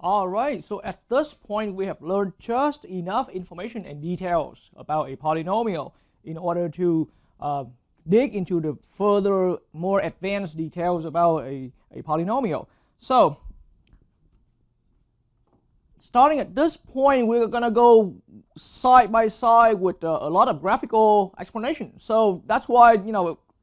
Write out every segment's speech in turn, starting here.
All right, so at this point we have learned just enough information and details about a polynomial in order to dig into the further, more advanced details about a polynomial. So, starting at this point, we're going to go side by side with a lot of graphical explanation. So that's why,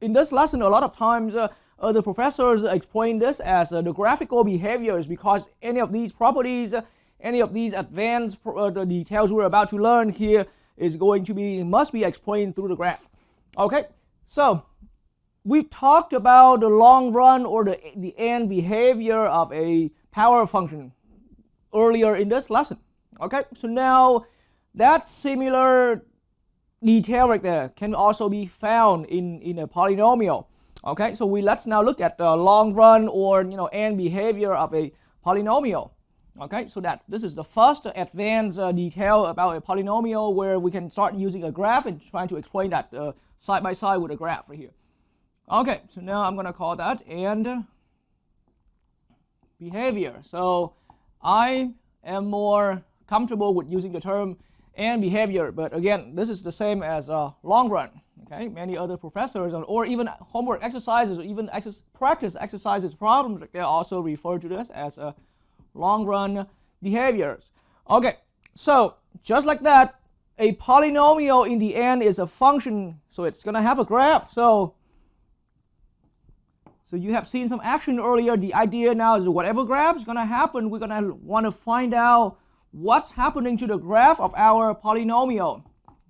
in this lesson, a lot of times the professors explain this as the graphical behaviors, because any of these properties, any of these advanced the details we're about to learn here is going to must be explained through the graph. Okay, so we talked about the long run or the end behavior of a power function earlier in this lesson. Okay, so now that similar detail right there can also be found in a polynomial. Okay, so let's now look at the long run or end behavior of a polynomial. Okay, so this is the first advanced detail about a polynomial where we can start using a graph and trying to explain that side by side with a graph right here. Okay, so now I'm going to call that end behavior. So I am more comfortable with using the term end behavior, but again, this is the same as long run. Okay, many other professors or even homework exercises or even practice exercises problems, they also refer to this as long run behaviors. Okay, so just like that, a polynomial in the end is a function, so it's going to have a graph. So you have seen some action earlier. The idea now is whatever graph is going to happen, we're going to want to find out what's happening to the graph of our polynomial.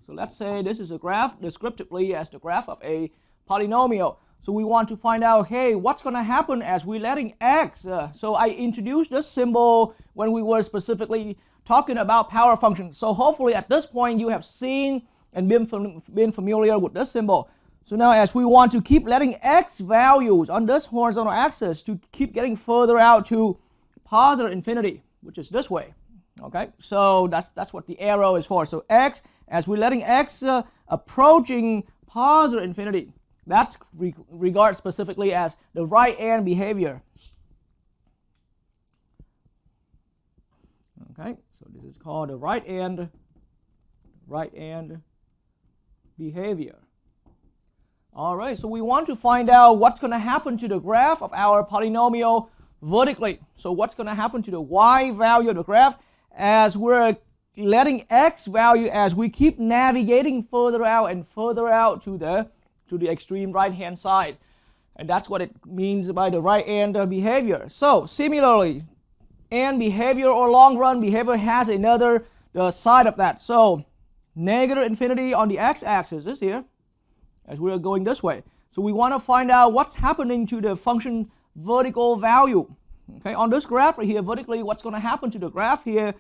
So let's say this is a graph descriptively as the graph of a polynomial. So we want to find out, hey, what's going to happen as we're letting x. So I introduced this symbol when we were specifically talking about power functions. So hopefully at this point you have seen and been familiar with this symbol. So now as we want to keep letting x values on this horizontal axis to keep getting further out to positive infinity, which is this way. Okay, so that's what the arrow is for. So x, as we're letting x approaching positive infinity, that's regarded specifically as the right hand behavior. Okay, so this is called the right hand behavior. All right, so we want to find out what's going to happen to the graph of our polynomial vertically. So what's going to happen to the y value of the graph as we're letting x value as we keep navigating further out and further out to the extreme right hand side. And that's what it means by the right hand behavior. So similarly, end behavior or long run behavior has another side of that. So negative infinity on the x-axis is here as we're going this way. So we want to find out what's happening to the function vertical value. Okay, on this graph right here, vertically, what's going to happen to the graph here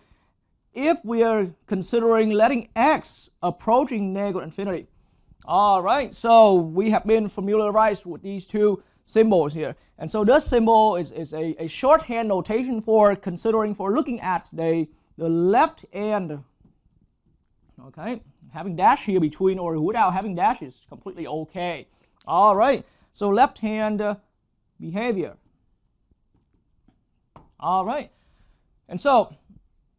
if we are considering letting x approaching negative infinity? All right, so we have been familiarized with these two symbols here. And so this symbol is a shorthand notation for looking at the left hand. Okay, having dash here between or without having dash is completely okay. All right, so left hand behavior. All right, and so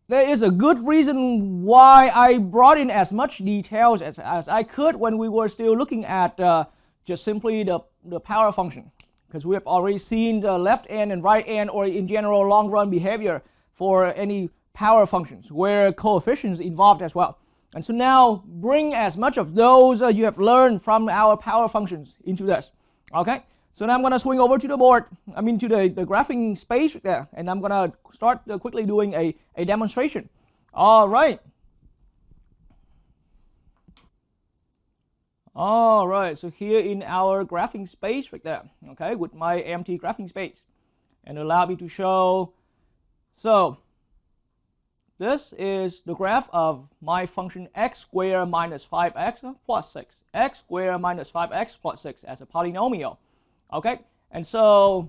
there is a good reason why I brought in as much details as I could when we were still looking at just simply the power function, because we have already seen the left hand and right hand, or in general long run behavior for any power functions where coefficients involved as well. And so now bring as much of those you have learned from our power functions into this. Okay, so now I'm going to swing over to the board, to the graphing space there, and I'm going to start quickly doing a demonstration. All right. All right, so here in our graphing space right there, okay, with my empty graphing space, and allow me to show, so this is the graph of my function x squared minus 5x plus 6, x squared minus 5x plus 6 as a polynomial. Okay, and so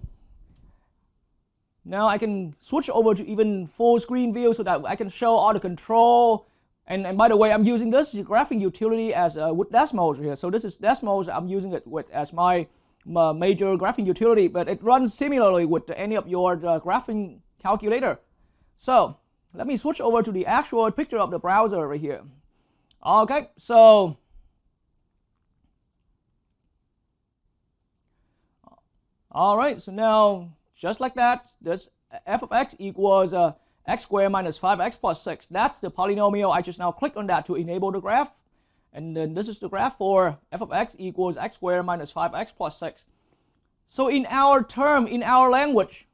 now I can switch over to even full screen view so that I can show all the control. And by the way, I'm using this graphing utility as with Desmos here. So this is Desmos. I'm using it as my major graphing utility, but it runs similarly with any of your graphing calculator. So let me switch over to the actual picture of the browser over here. Okay, so all right, so now just like that, this f of x equals x squared minus 5x plus 6. That's the polynomial. I just now click on that to enable the graph. And then this is the graph for f of x equals x squared minus 5x plus 6. So in our term, in our language,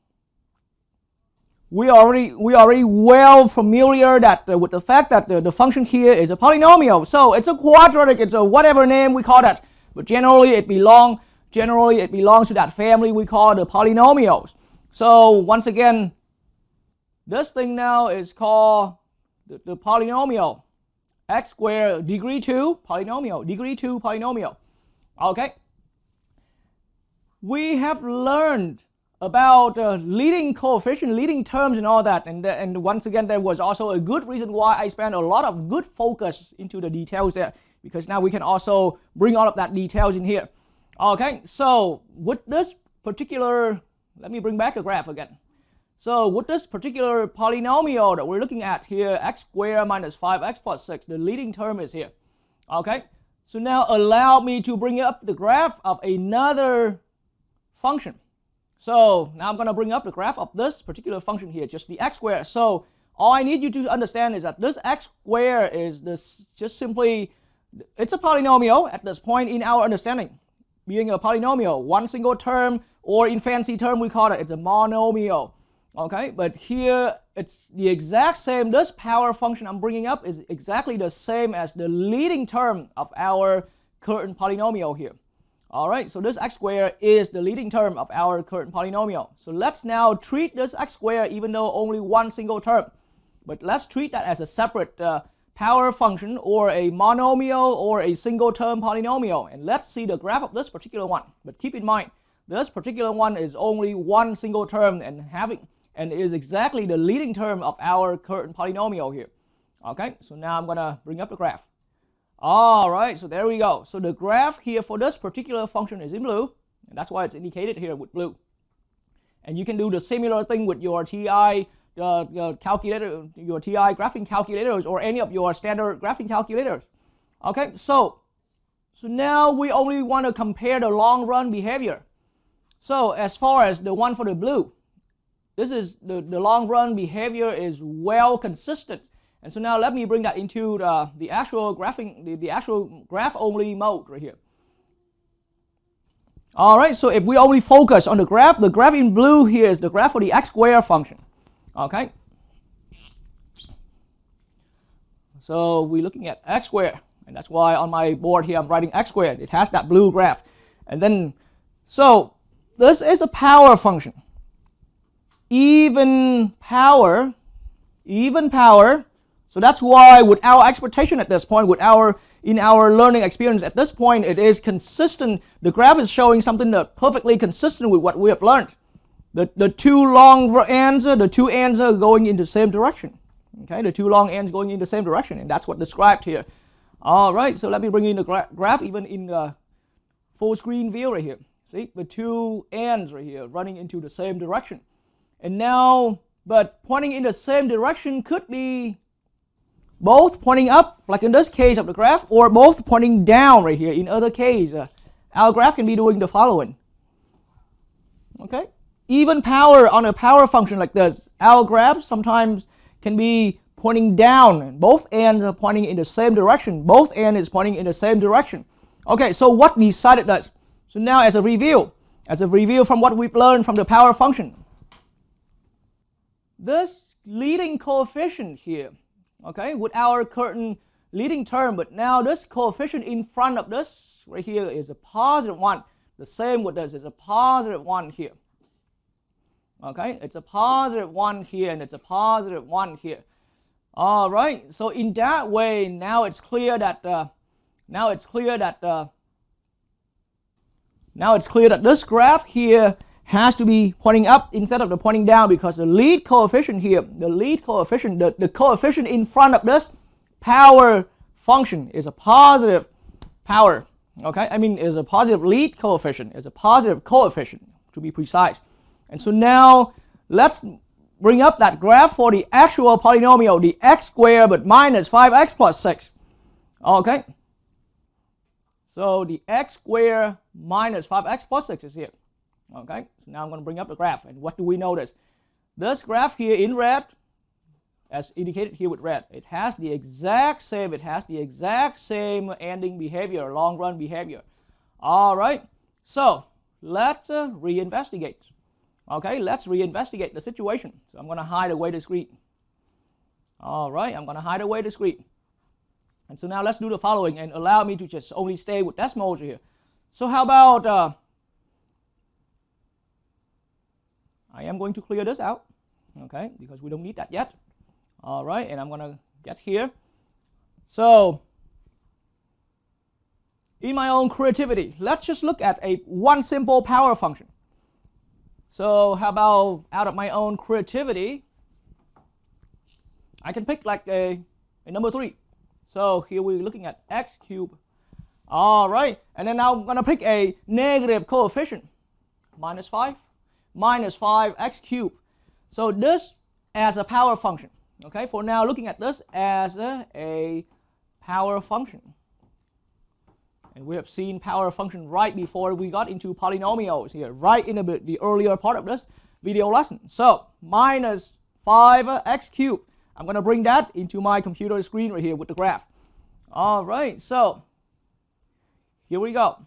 we already well familiar that with the fact that the function here is a polynomial. So it's a quadratic, it's a whatever name we call that. But generally it belongs to that family we call the polynomials. So once again, this thing now is called the polynomial. X squared degree 2 polynomial, degree 2 polynomial. Okay. We have learned about leading coefficient, leading terms and all that. And once again, there was also a good reason why I spent a lot of good focus into the details there. Because now we can also bring all of that details in here. Okay, so with this particular, let me bring back the graph again. So with this particular polynomial that we're looking at here, x squared minus 5x plus 6, the leading term is here. Okay, so now allow me to bring up the graph of another function. So now I'm going to bring up the graph of this particular function here, just the x squared. So all I need you to understand is that this x squared is this just simply, it's a polynomial at this point in our understanding. Being a polynomial, one single term, or in fancy term we call it's a monomial. Okay, but here it's the exact same. This power function I'm bringing up is exactly the same as the leading term of our current polynomial here. All right, so this x squared is the leading term of our current polynomial. So let's now treat this x squared, even though only one single term, but let's treat that as a separate power function or a monomial or a single term polynomial. And let's see the graph of this particular one. But keep in mind, this particular one is only one single term and is exactly the leading term of our current polynomial here. Okay, so now I'm gonna bring up the graph. All right, so there we go. So the graph here for this particular function is in blue, and that's why it's indicated here with blue. And you can do the similar thing with your TI calculator, your TI graphing calculators, or any of your standard graphing calculators. Okay, so now we only want to compare the long run behavior. So as far as the one for the blue, this is the long run behavior is well consistent. And so now let me bring that into the actual graphing, the actual graph only mode right here. All right, so if we only focus on the graph in blue here is the graph for the x squared function. Okay. So we're looking at x squared, and that's why on my board here I'm writing x squared. It has that blue graph. And then, so this is a power function. Even power. So that's why with our expectation at this point, in our learning experience at this point, it is consistent. The graph is showing something that's perfectly consistent with what we have learned. The two long ends, the two ends are going in the same direction. Okay, the two long ends going in the same direction, and that's what's described here. All right, so let me bring in the graph even in full screen view right here. See, the two ends right here running into the same direction. And now, but pointing in the same direction could be both pointing up, like in this case of the graph, or both pointing down right here. In other case, our graph can be doing the following. Okay, even power on a power function like this, our graph sometimes can be pointing down. Both ends are pointing in the same direction. Both ends is pointing in the same direction. Okay, so what decided that? So now as a review from what we've learned from the power function, this leading coefficient here, okay, with our current leading term, but now this coefficient in front of this right here is a positive one. The same with this is a positive one here. Okay, it's a positive one here and it's a positive one here. All right, so in that way, now it's clear that this graph here has to be pointing up instead of the pointing down, because the lead coefficient here, the coefficient in front of this power function is a positive power. Okay, I mean is a positive lead coefficient, is a positive coefficient to be precise. And so now let's bring up that graph for the actual polynomial, the x squared but minus 5x plus 6. Okay. So the x squared minus 5x plus 6 is here. Okay. So now I'm going to bring up the graph. And what do we notice? This graph here in red, as indicated here with red, it has the exact same ending behavior, long run behavior. All right. So let's reinvestigate. Okay, let's reinvestigate the situation. So I'm going to hide away the screen. All right, I'm going to hide away the screen. And so now let's do the following and allow me to just only stay with decimals here. So how about, I am going to clear this out, okay, because we don't need that yet. All right, and I'm going to get here. So in my own creativity, let's just look at one simple power function. So how about out of my own creativity, I can pick like a number 3. So here we're looking at x cubed. All right, and then now I'm going to pick a negative coefficient, minus 5 x cubed. So this as a power function. Okay, for now looking at this as a power function. And we have seen power function right before we got into polynomials here, right in the earlier part of this video lesson. So minus 5x cubed. I'm going to bring that into my computer screen right here with the graph. All right, so here we go.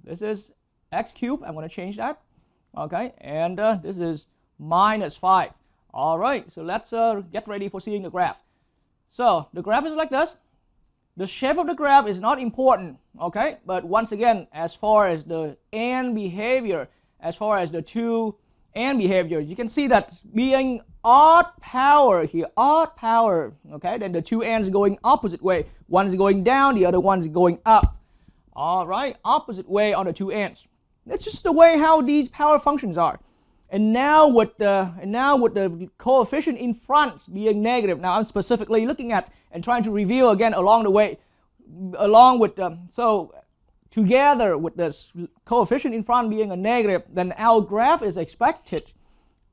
This is x cubed. I'm going to change that. Okay, and this is minus 5. All right, so let's get ready for seeing the graph. So the graph is like this. The shape of the graph is not important, okay? But once again, as far as the and behavior, as far as the two and behavior, you can see that being odd power here, odd power, okay? Then the two ands going opposite way. One is going down, the other one is going up. All right, opposite way on the two ands. That's just the way how these power functions are. And now with the coefficient in front being negative, now I'm specifically looking at and trying to review again along the way, along with so together with this coefficient in front being a negative, then our graph is expected.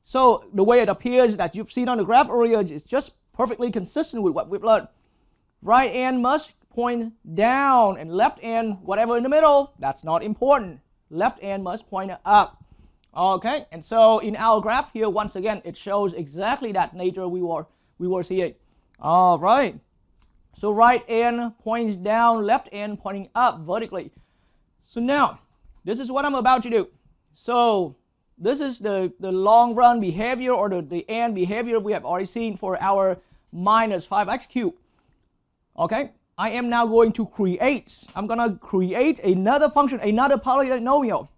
So the way it appears that you've seen on the graph earlier is just perfectly consistent with what we've learned. Right end must point down, and left end, whatever in the middle, that's not important. Left end must point up. Okay, and so in our graph here, once again, it shows exactly that nature we were seeing. All right, so right end points down, left end pointing up vertically. So now, this is what I'm about to do. So this is the long run behavior, or the and behavior we have already seen for our minus 5x cubed. Okay, I am now going to create, I'm going to create another function, another polynomial.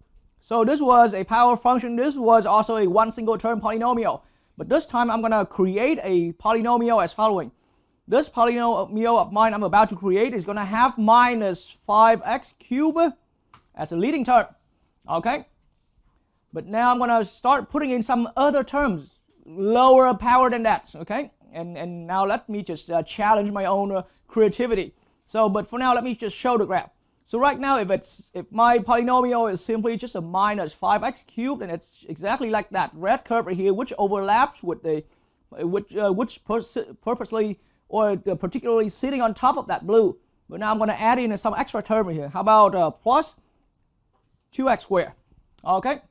So this was a power function, this was also a one single term polynomial. But this time I'm going to create a polynomial as following. This polynomial of mine I'm about to create is going to have minus 5x cubed as a leading term. Okay? But now I'm going to start putting in some other terms, lower power than that. Okay? And now let me just challenge my own creativity. So, but for now, let me just show the graph. So right now, if my polynomial is simply just a minus 5x cubed, and it's exactly like that red curve right here, which overlaps with the purposely or particularly sitting on top of that blue. But now I'm going to add in some extra term here. How about plus 2x squared? Okay,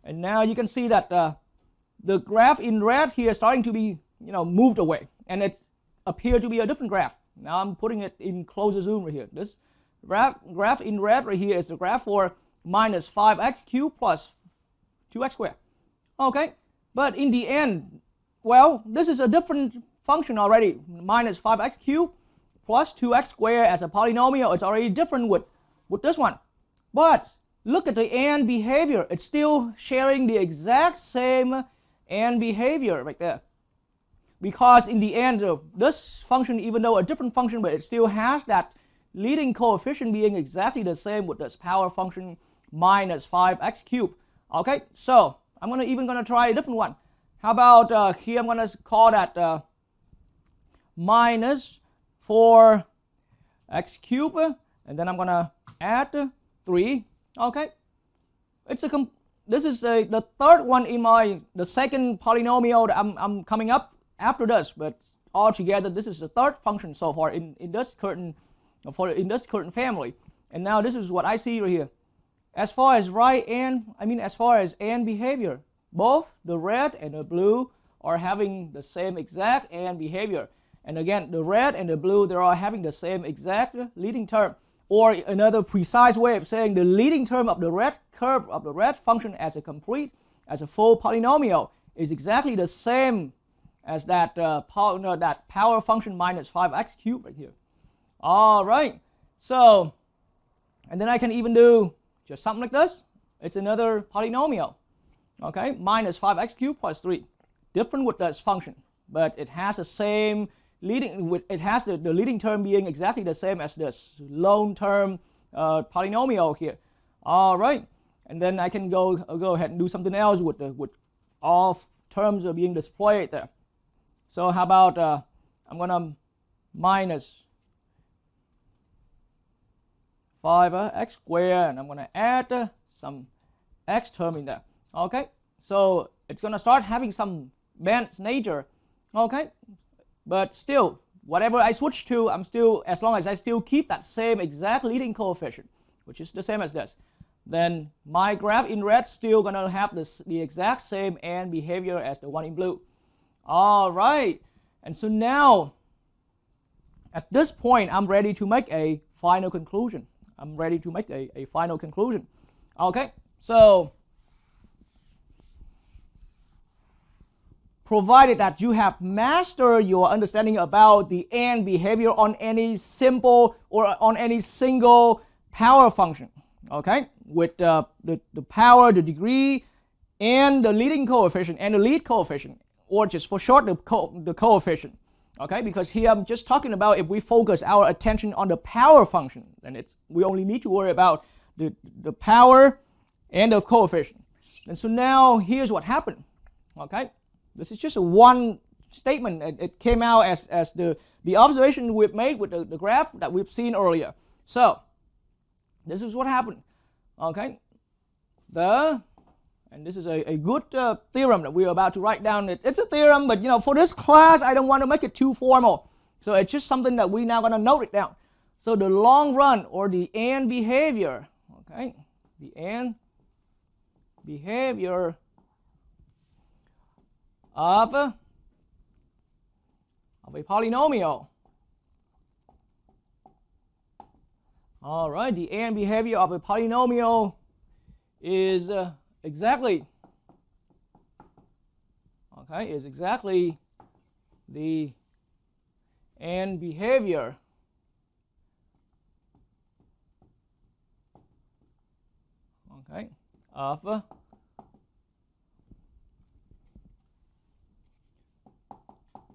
and now you can see that the graph in red here is starting to be moved away, and it appeared to be a different graph. Now I'm putting it in closer zoom right here. This graph in red right here is the graph for minus 5x cubed plus 2x squared. Okay, but in the end, well, this is a different function already. Minus 5x cubed plus 2x squared as a polynomial, it's already different with this one. But look at the and behavior. It's still sharing the exact same and behavior right there. Because in the end, this function, even though a different function, but it still has that leading coefficient being exactly the same with this power function minus 5x cubed. Okay, so I'm even gonna try a different one. How about here I'm gonna call that minus 4x cubed, and then I'm gonna add 3. Okay, this is the third one in the second polynomial that I'm coming up after this, but altogether this is the third function so far in this current family. And now this is what I see right here. As far as as far as and behavior, both the red and the blue are having the same exact and behavior. And again, the red and the blue, they are having the same exact leading term. Or another precise way of saying the leading term of the red curve of the red function as a full polynomial is exactly the same as that power function minus 5x cubed right here. All right. So, and then I can even do just something like this. It's another polynomial. Okay, minus 5x cubed plus 3. Different with this function, but it has the same leading. It has the leading term being exactly the same as this lone term polynomial here. All right, and then I can go ahead and do something else with all terms are being displayed there. So how about I'm gonna minus 5x squared, and I'm gonna add some x term in there. Okay, so it's gonna start having some balanced nature. Okay, but still, whatever I switch to, I'm still, as long as I still keep that same exact leading coefficient, which is the same as this, then my graph in red still gonna have the exact same and behavior as the one in blue. All right, and so now at this point I'm ready to make a final conclusion. Okay, so provided that you have mastered your understanding about the and behavior on any simple or on any single power function, okay, with the power, the degree, and the leading coefficient and the lead coefficient, or just for short the coefficient, okay, because here I'm just talking about if we focus our attention on the power function, then we only need to worry about the power and the coefficient. And so now here's what happened, okay. This is just a one statement. It came out as the observation we've made with the graph that we've seen earlier. So this is what happened. Okay, and this is a good theorem that we're about to write down. It's a theorem, but for this class I don't want to make it too formal. So it's just something that we're now going to note it down. So the long run or the and behavior, okay, the and behavior of a polynomial. All right, the and behavior of a polynomial is exactly the and behavior of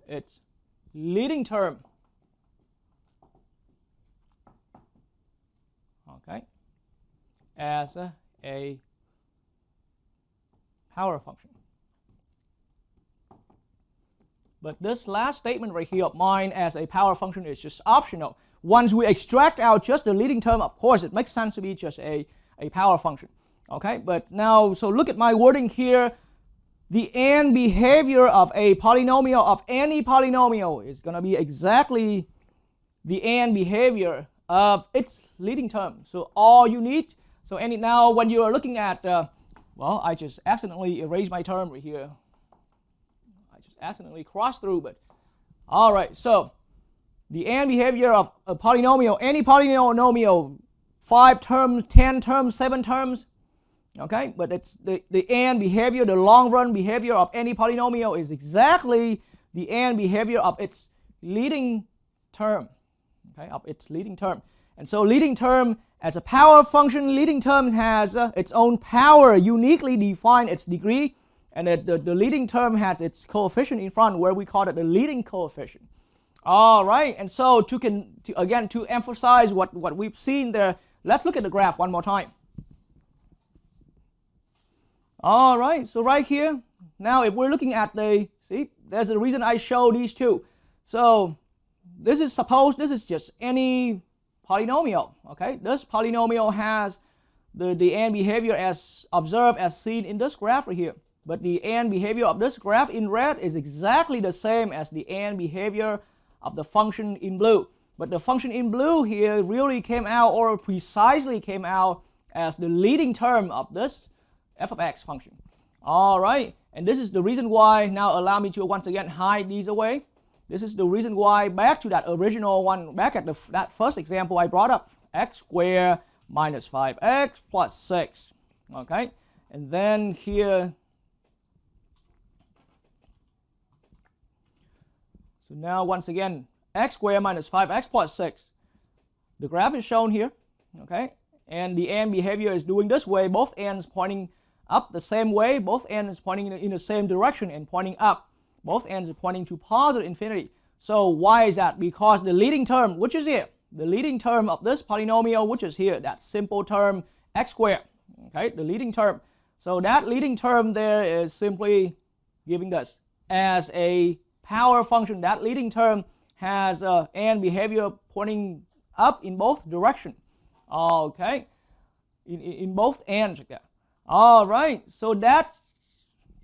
its leading term, okay, as a power function. But this last statement right here of mine as a power function is just optional. Once we extract out just the leading term, of course it makes sense to be just a power function, okay. But now, so look at my wording here. The and behavior of a polynomial, of any polynomial, is going to be exactly the and behavior of its leading term. So all you need, now when you are looking at, well, I just accidentally erased my term right here. I just accidentally crossed through, but all right. So the and behavior of a polynomial, any polynomial, 5 terms, 10 terms, 7 terms, okay, but it's the and behavior, the long run behavior of any polynomial is exactly the and behavior of its leading term, okay, of its leading term. And so leading term as a power function, leading term has its own power, uniquely define its degree, and the leading term has its coefficient in front where we call it the leading coefficient. All right, and so to emphasize what we've seen there, let's look at the graph one more time. All right, so right here, now if we're looking at there's a reason I show these two. So this is just any polynomial, okay? This polynomial has the end behavior as observed as seen in this graph right here. But the end behavior of this graph in red is exactly the same as the end behavior of the function in blue. But the function in blue here really came out, or precisely came out, as the leading term of this f of x function. All right, and this is the reason why, now allow me to once again hide these away. This is the reason why, back to that original one, back at that first example I brought up, x squared minus 5x plus 6. Okay, and then here, so now once again, x squared minus 5x plus 6. The graph is shown here, okay, and the end behavior is doing this way, both ends pointing up the same way, both ends pointing in the same direction and pointing up. Both ends are pointing to positive infinity. So why is that? Because the leading term, which is here, the leading term of this polynomial, which is here, that simple term x squared, okay, the leading term. So that leading term there is simply giving us as a power function. That leading term has and behavior pointing up in both directions. Okay, in both ends. Okay. All right, so that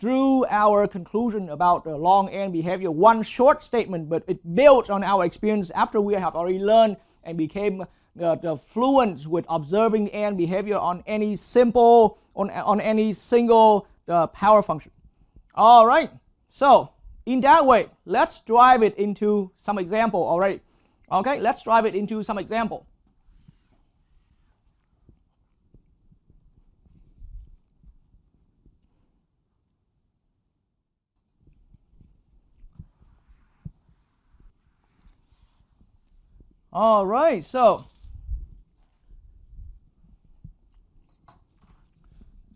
drew our conclusion about the long end behavior. One short statement, but it built on our experience after we have already learned and became fluent with observing end behavior on any simple, on any single power function. All right, so in that way, let's drive it into some example already. Okay, let's drive it into some example. All right, so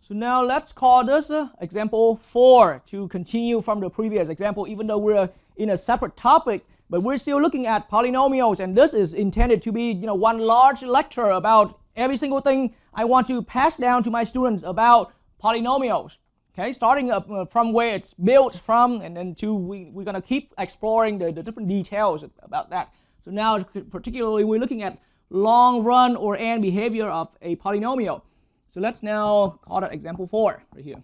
now let's call this example 4 to continue from the previous example, even though we're in a separate topic, but we're still looking at polynomials, and this is intended to be, one large lecture about every single thing I want to pass down to my students about polynomials. Okay, starting up from where it's built from, and then we're going to keep exploring the different details about that. So now particularly we're looking at long run or end behavior of a polynomial. So let's now call that example 4 right here.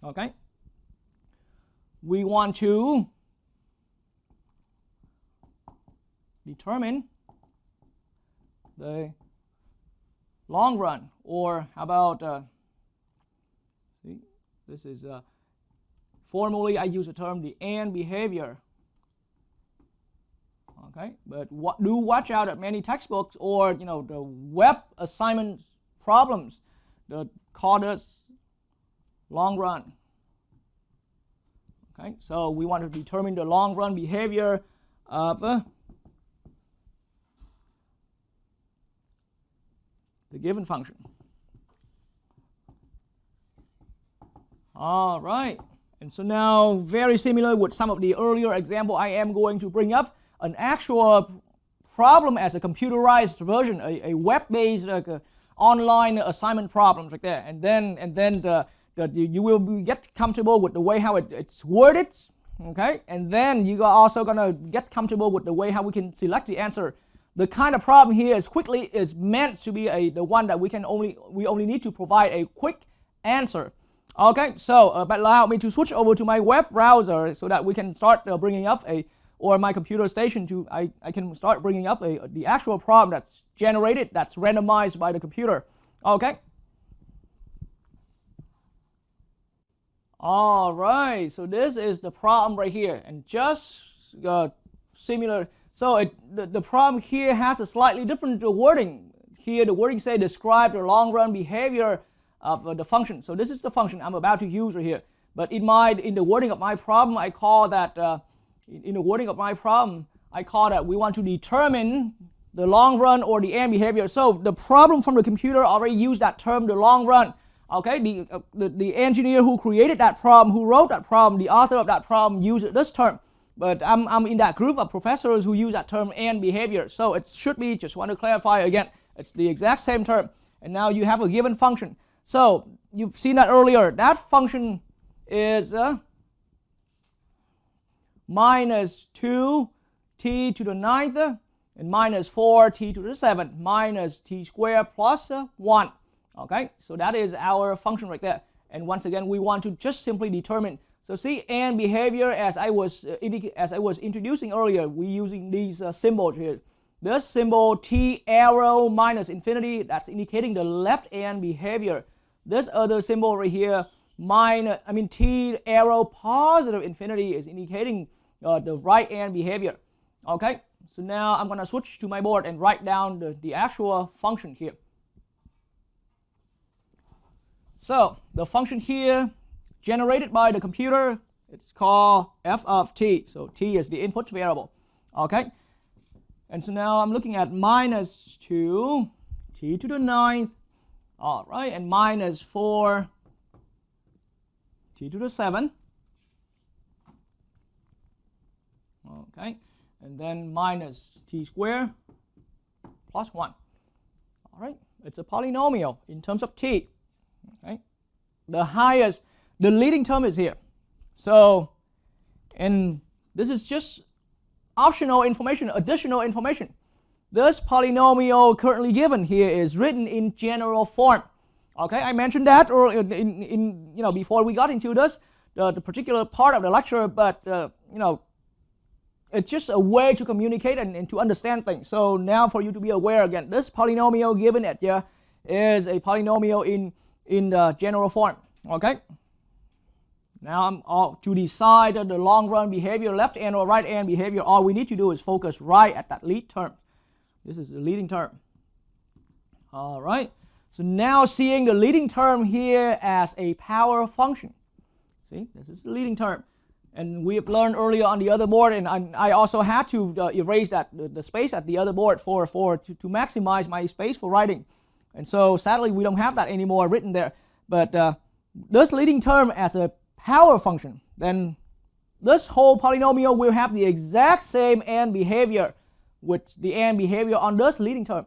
Okay. We want to determine the long run, or how about see, this is formally I use the term the end behavior. Okay, but do watch out at many textbooks or the web assignment problems that call this long run. Okay, so we want to determine the long run behavior of the given function. All right, and so now very similar with some of the earlier example, I am going to bring up an actual problem as a computerized version, a web-based online assignment problems like that, and then you will get comfortable with the way how it's worded, okay, and then you are also gonna get comfortable with the way how we can select the answer. The kind of problem here is meant to be the one that we only need to provide a quick answer. Okay, so but allow me to switch over to my web browser so that we can start bringing up or my computer station I can start bringing up the actual problem that's generated, that's randomized by the computer. Okay. All right, so this is the problem right here, and just similar. So the problem here has a slightly different wording. Here the wording say describe the long run behavior of the function. So this is the function I'm about to use right here. But in the wording of my problem, I call that in the wording of my problem, I call that we want to determine the long run or the end behavior. So the problem from the computer already used that term, the long run. Okay, the engineer who created that problem, who wrote that problem, the author of that problem used this term. But I'm in that group of professors who use that term end behavior. So it should be, just want to clarify again, it's the exact same term. And now you have a given function. So you've seen that earlier. That function is minus 2t to the 9th and minus 4t to the 7th minus t squared plus 1. Okay, so that is our function right there. And once again, we want to just simply determine. So see, and behavior, as I was introducing earlier, we're using these symbols here. This symbol t arrow minus infinity, that's indicating the left and behavior. This other symbol right here, t arrow positive infinity, is indicating the right and behavior. Okay, so now I'm going to switch to my board and write down the actual function here. So the function here generated by the computer, it's called f of t. So t is the input variable. Okay, and so now I'm looking at minus 2 t to the 9th, all right, and minus 4 t to the 7th. Okay, and then minus t squared plus 1. All right, it's a polynomial in terms of t. Okay, the leading term is here. So, and this is just optional information, additional information. This polynomial currently given here is written in general form. Okay, I mentioned that earlier before we got into this, the particular part of the lecture, but it's just a way to communicate and to understand things. So now for you to be aware again, this polynomial given at here is a polynomial in the general form. Okay, now to decide the long run behavior, left hand or right hand behavior, all we need to do is focus right at that lead term. This is the leading term. All right, so now seeing the leading term here as a power function. See, this is the leading term. And we have learned earlier on the other board, and I also had to erase the space at the other board to maximize my space for writing. And so sadly we don't have that anymore written there. But this leading term as a power function, then this whole polynomial will have the exact same and behavior with the and behavior on this leading term.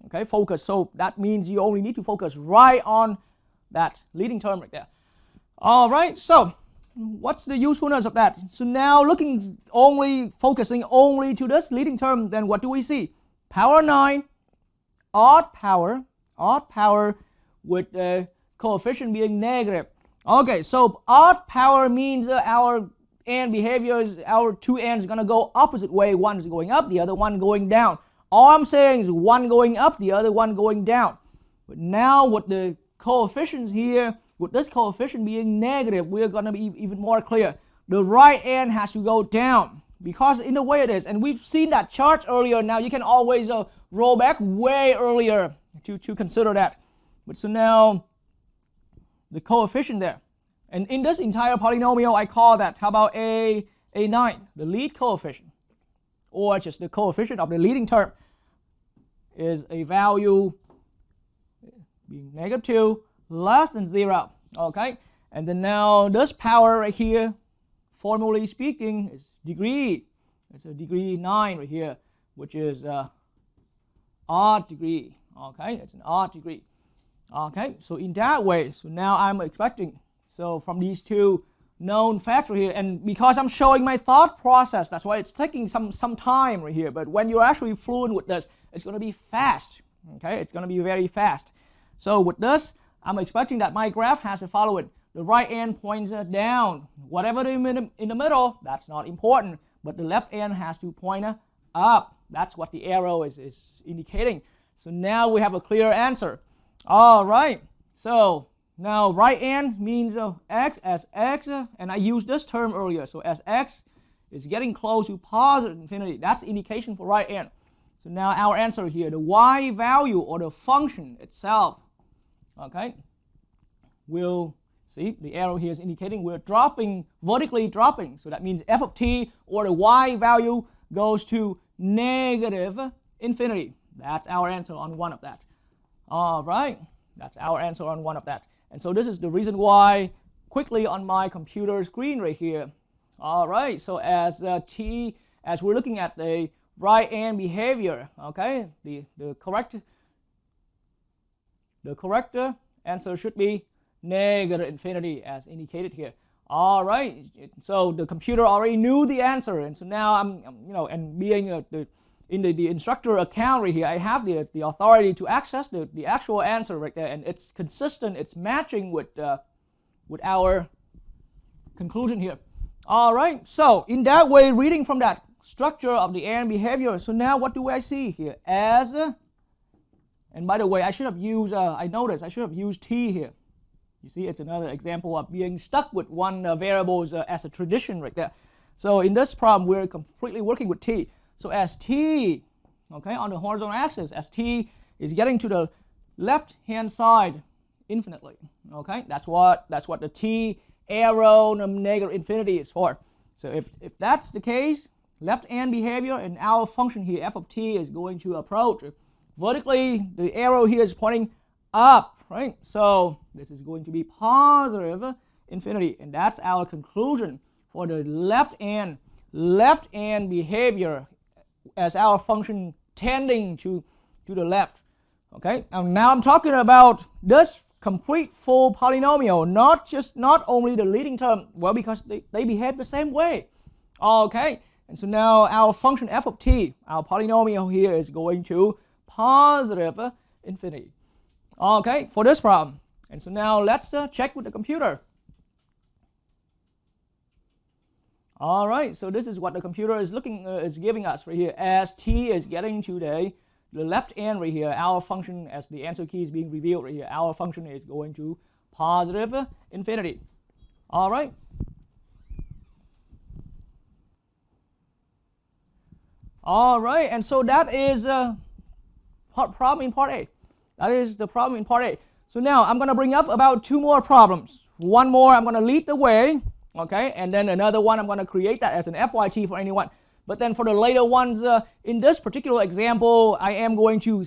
Okay, focus. So that means you only need to focus right on that leading term right there. All right, so what's the usefulness of that? So now focusing only to this leading term, then what do we see? Power 9, odd power with the coefficient being negative. Okay, so odd power means our and behaviors, our two ends are going to go opposite way. One is going up, the other one going down. All I'm saying is one going up, the other one going down. But now with the coefficients here, with this coefficient being negative, we're going to be even more clear. The right end has to go down because in the way it is. And we've seen that chart earlier. Now you can always roll back way earlier to consider that. But so now the coefficient there. And in this entire polynomial, I call that, how about a ninth, the lead coefficient, or just the coefficient of the leading term, is a value being negative 2 less than 0. Okay, and then now this power right here, formally speaking, is degree. It's a degree 9 right here, which is odd degree. Okay, it's an odd degree. Okay, so in that way, so now I'm expecting, so from these two known factors here, and because I'm showing my thought process, that's why it's taking some time right here. But when you're actually fluent with this, it's going to be fast. Okay, it's going to be very fast. So with this, I'm expecting that my graph has to follow it. The right end points down. Whatever in the middle, that's not important. But the left end has to point up. That's what the arrow is indicating. So now we have a clear answer. All right. So now right end means x as x, and I used this term earlier. So as x is getting close to positive infinity, that's the indication for right end. So now our answer here, the y value or the function itself, okay, will see the arrow here is indicating we're dropping, vertically dropping. So that means f of t or the y value goes to negative infinity. That's our answer on one of that. All right, that's our answer on one of that. And so this is the reason why, quickly on my computer screen right here. All right, so as we're looking at the right hand behavior, okay, the correct answer should be negative infinity as indicated here. All right, so the computer already knew the answer, and so now I'm and being in the instructor account right here, I have the authority to access the actual answer right there, and it's consistent, it's matching with our conclusion here. All right, so in that way, reading from that structure of the AND behavior, so now what do I see here? As, and by the way, I should have used, I noticed I should have used t here. You see, it's another example of being stuck with one variable as a tradition right there. So in this problem, we're completely working with t. So as t, okay, on the horizontal axis, as t is getting to the left-hand side infinitely, okay, that's what the t arrow negative infinity is for. So if that's the case, left-hand behavior and our function here, f of t, is going to approach vertically. The arrow here is pointing up, right? So this is going to be positive infinity, and that's our conclusion for the left-hand behavior as our function tending to the left. Okay, and now I'm talking about this complete full polynomial, not only the leading term, well, because they behave the same way. Okay, and so now our function f of t, our polynomial here, is going to positive infinity. Okay, for this problem. And so now let's check with the computer. All right, so this is what the computer is giving us right here. As t is getting to the left end right here, our function, as the answer key is being revealed right here, our function is going to positive infinity. All right. All right, and so that is problem in part A. That is the problem in part A. So now I'm going to bring up about two more problems. One more I'm going to lead the way, okay, and then another one I'm going to create that as an FYT for anyone. But then for the later ones, in this particular example, I am going to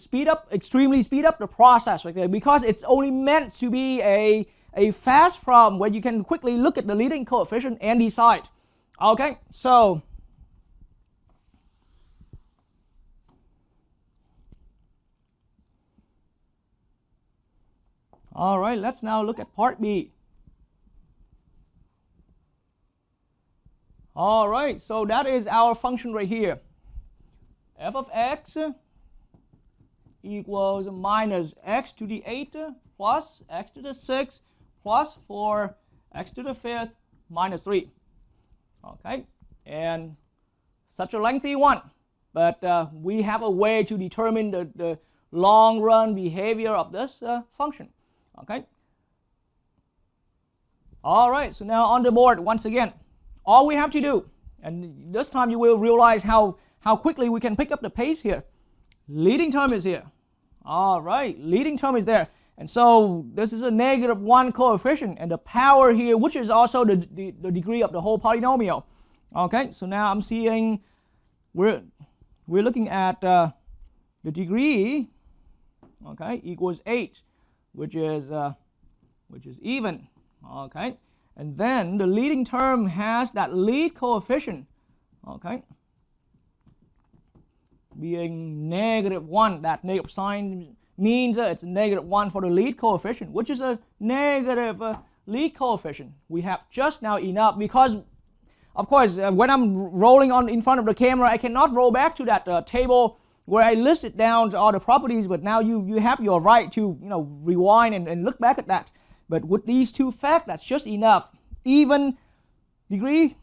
extremely speed up the process right there, because it's only meant to be a fast problem where you can quickly look at the leading coefficient and decide. Okay, so all right, let's now look at part B. All right, so that is our function right here. F of x equals minus x to the 8 plus x to the 6 plus 4 x to the 5th minus 3. Okay, and such a lengthy one, but we have a way to determine the long run behavior of this function. Okay. All right, so now on the board once again, all we have to do, and this time you will realize how quickly we can pick up the pace here. Leading term is here. All right, leading term is there. And so this is a -1 coefficient, and the power here, which is also the degree of the whole polynomial. Okay, so now I'm seeing we're looking at the degree, okay, equals 8, which is even. Okay, and then the leading term has that lead coefficient, okay, being -1. That negative sign means it's -1 for the lead coefficient, which is a negative lead coefficient. We have just now enough, because of course when I'm rolling on in front of the camera, I cannot roll back to that table where I listed down all the properties, but now you have your right to rewind and look back at that. But with these two facts, that's just enough. Even degree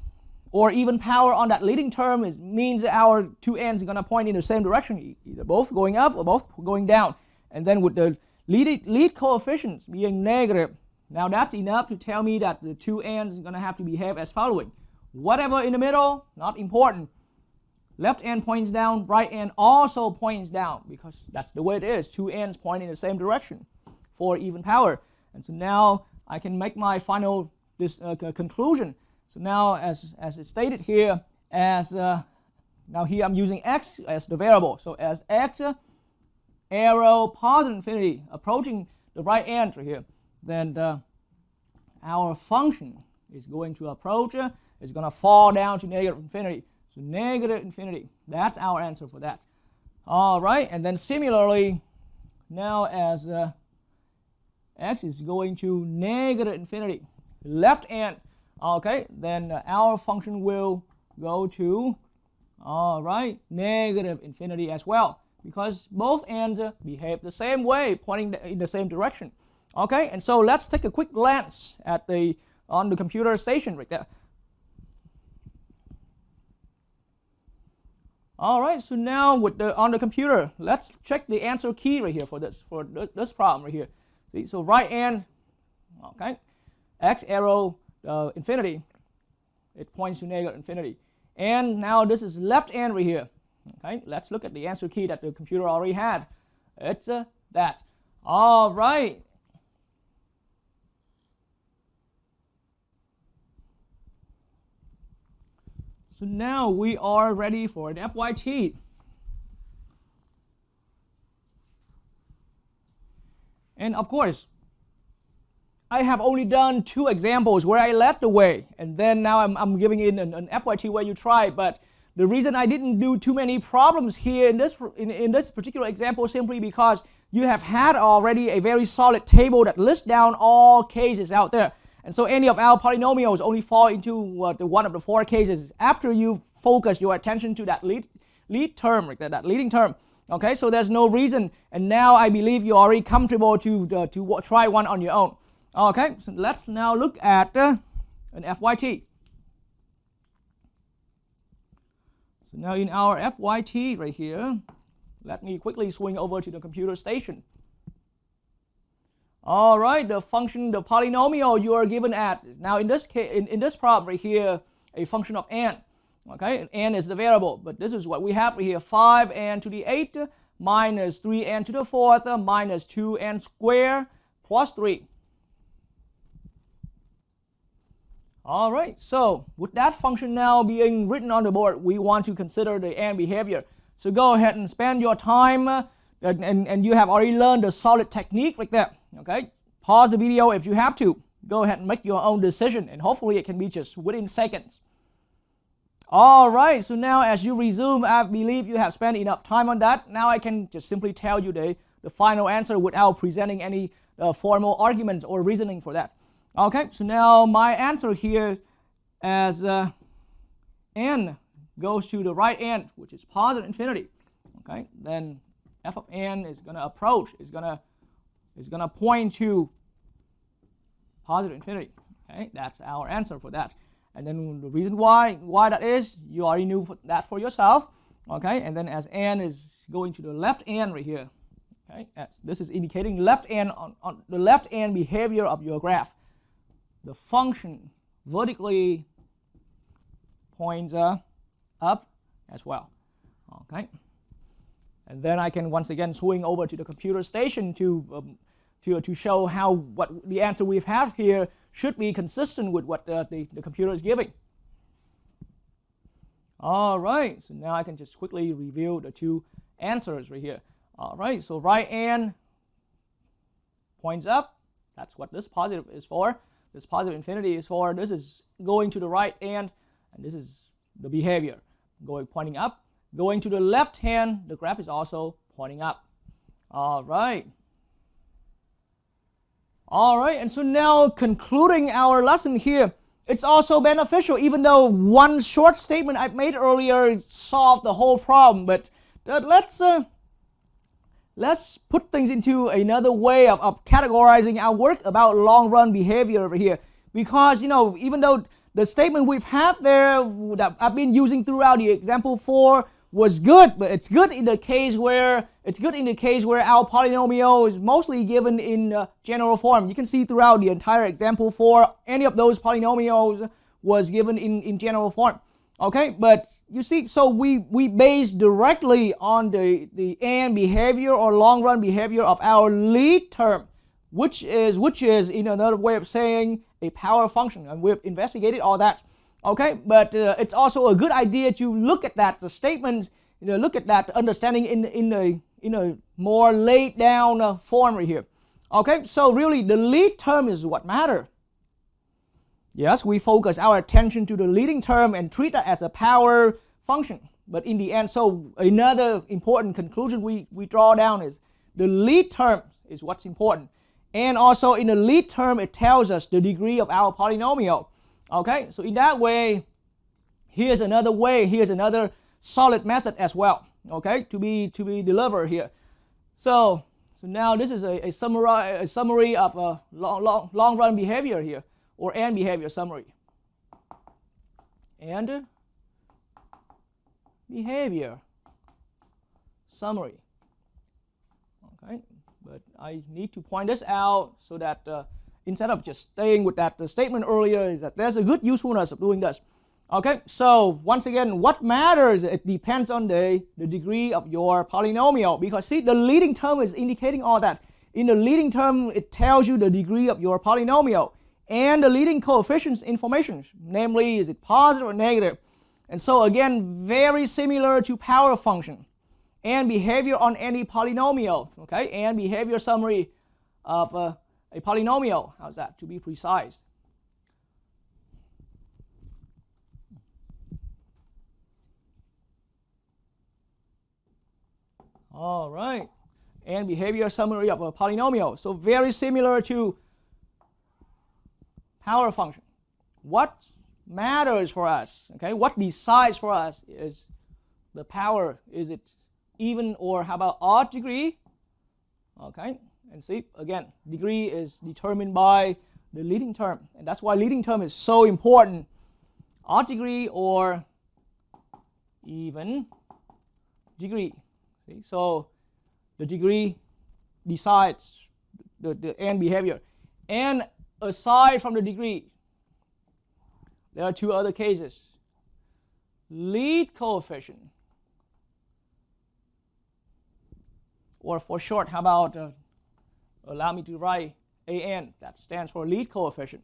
or even power on that leading term means that our two ends are going to point in the same direction, either both going up or both going down. And then with the lead coefficients being negative, now that's enough to tell me that the two ends are going to have to behave as following. Whatever in the middle, not important. Left end points down, right end also points down, because that's the way it is. Two ends point in the same direction for even power. And so now I can make my final conclusion. So now as it's stated here, now here I'm using x as the variable. So as x arrow positive infinity approaching the right end right here, then our function is going to approach, is going to fall down to negative infinity. So negative infinity, that's our answer for that. All right, and then similarly, now as x is going to negative infinity, left end, okay, then our function will go to All right, negative infinity as well, because both ends behave the same way, pointing in the same direction. Okay, and so let's take a quick glance at on the computer station right there. All right, so now on the computer, let's check the answer key right here for this problem right here. See, so right hand, okay, x arrow infinity, it points to negative infinity. And now this is left hand right here. Okay, let's look at the answer key that the computer already had. It's that. All right. So now we are ready for an FYT. And of course, I have only done 2 examples where I led the way, and then now I'm giving in an FYT where you try. But the reason I didn't do too many problems here in this particular example simply because you have had already a very solid table that lists down all cases out there. And so any of our polynomials only fall into the one of the 4 cases after you focus your attention to that lead term, like that leading term. Okay, so there's no reason, and now I believe you're already comfortable to try one on your own. Okay, so let's now look at an FYT. So now in our FYT right here, let me quickly swing over to the computer station. All right, the function, the polynomial you are given at, now in this case, in this problem right here, a function of n. Okay, n is the variable, but this is what we have right here, 5n to the 8th minus 3n to the 4th minus 2n squared plus 3. All right, so with that function now being written on the board, we want to consider the n behavior. So go ahead and spend your time, and you have already learned the solid technique like that. Okay, pause the video if you have to. Go ahead and make your own decision, and hopefully it can be just within seconds. All right, so now as you resume, I believe you have spent enough time on that. Now I can just simply tell you the final answer without presenting any formal arguments or reasoning for that. Okay, so now my answer here as n goes to the right end, which is positive infinity. Okay, then f of n is going to approach, is going to point to positive infinity. Okay, that's our answer for that. And then the reason why that is, you already knew that for yourself. Okay, and then as n is going to the left end right here. Okay, as this is indicating left end on the left end behavior of your graph. The function vertically points up as well. Okay, and then I can once again swing over to the computer station to show how what the answer we've had here should be consistent with what the computer is giving. All right, so now I can just quickly review the 2 answers right here. All right, so right hand points up. That's what this positive is for. This positive infinity is for. This is going to the right hand, and this is the behavior pointing up. Going to the left hand, the graph is also pointing up. All right. All right, and so now concluding our lesson here, it's also beneficial, even though one short statement I made earlier solved the whole problem. But let's put things into another way of categorizing our work about long-run behavior over here. Because, you know, even though the statement we've had there that I've been using throughout the example 4 was good, but it's good in the case where our polynomial is mostly given in general form. You can see throughout the entire example 4, any of those polynomials was given in general form. Okay, but you see, so we base directly on the n behavior or long run behavior of our lead term, which is in another way of saying a power function, and we've investigated all that. Okay, but it's also a good idea to look at that, the statements, look at that understanding in a more laid down form right here. Okay, so really the lead term is what matters. Yes, we focus our attention to the leading term and treat that as a power function. But in the end, so another important conclusion we draw down is the lead term is what's important. And also in the lead term, it tells us the degree of our polynomial. Okay, so in that way, here's another solid method as well, okay, to be delivered here. So now this is a summary of a long run behavior here, or and behavior summary. And behavior summary. Okay, but I need to point this out so that instead of just staying with that statement earlier, is that there's a good usefulness of doing this. Okay, so once again, what matters, it depends on the degree of your polynomial, because see, the leading term is indicating all that. In the leading term, it tells you the degree of your polynomial, and the leading coefficients information, namely, is it positive or negative. And so again, very similar to power function and behavior on any polynomial, okay, and behavior summary of a polynomial. How's that, to be precise? All right, and behavior summary of a polynomial. So very similar to power function. What matters for us, okay, what decides for us is the power. Is it even, or how about odd degree? Okay, and see, again, degree is determined by the leading term, and that's why leading term is so important. Odd degree or even degree. See, so the degree decides the end behavior. And aside from the degree, there are two other cases. Lead coefficient, or for short, how about allow me to write AN, that stands for lead coefficient.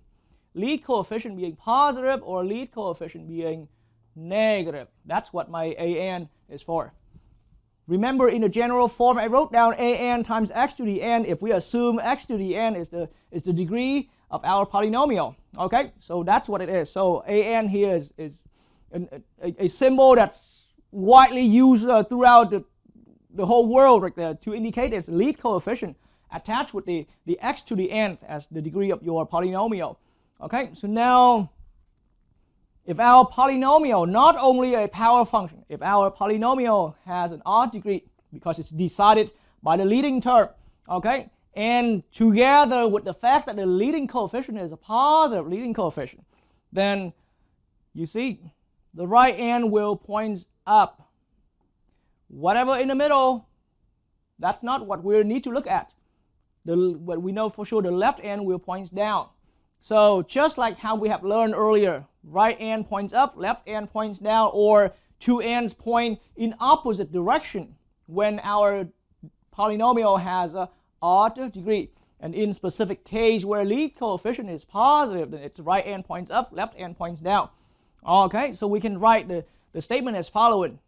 Lead coefficient being positive or lead coefficient being negative. That's what my AN is for. Remember, in the general form, I wrote down AN times x to the n if we assume x to the n is the degree of our polynomial. Okay, so that's what it is. So AN here is a symbol that's widely used throughout the whole world right there to indicate its lead coefficient attached with the x to the nth as the degree of your polynomial. Okay, so now if our polynomial, not only a power function, if our polynomial has an odd degree because it's decided by the leading term, okay, and together with the fact that the leading coefficient is a positive leading coefficient, then you see the right end will point up. Whatever in the middle, that's not what we need to look at. But we know for sure the left end will point down. So just like how we have learned earlier, right end points up, left end points down, or two ends point in opposite direction when our polynomial has a odd degree. And in specific case where lead coefficient is positive, then its right end points up, left end points down. Okay, so we can write the statement as following.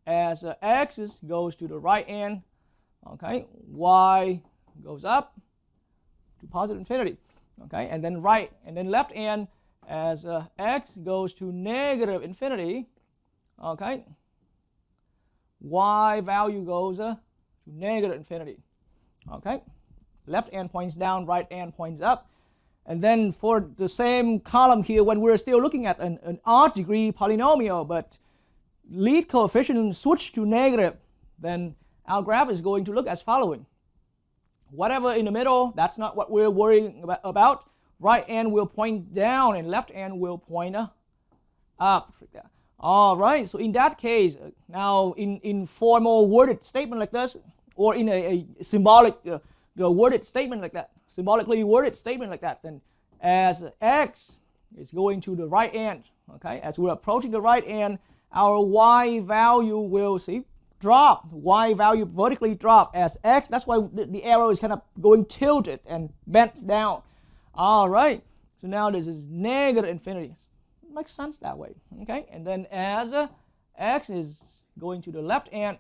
As x goes to the right end, okay, y goes up to positive infinity. Okay, and then right and then left end as x goes to negative infinity, okay, y value goes to negative infinity. Okay, left end points down, right end points up. And then for the same column here, when we're still looking at an odd degree polynomial, but lead coefficient switch to negative, then our graph is going to look as following. Whatever in the middle, that's not what we're worrying about. Right end will point down and left end will point up. All right, so in that case, now in formal worded statement like this, or in a symbolic worded statement like that, symbolically worded statement like that, then as x is going to the right end, okay, as we're approaching the right end, our y value will see drop. Y value vertically drop as x. That's why the arrow is kind of going tilted and bent down. All right, so now this is negative infinity. It makes sense that way. Okay, and then as x is going to the left end,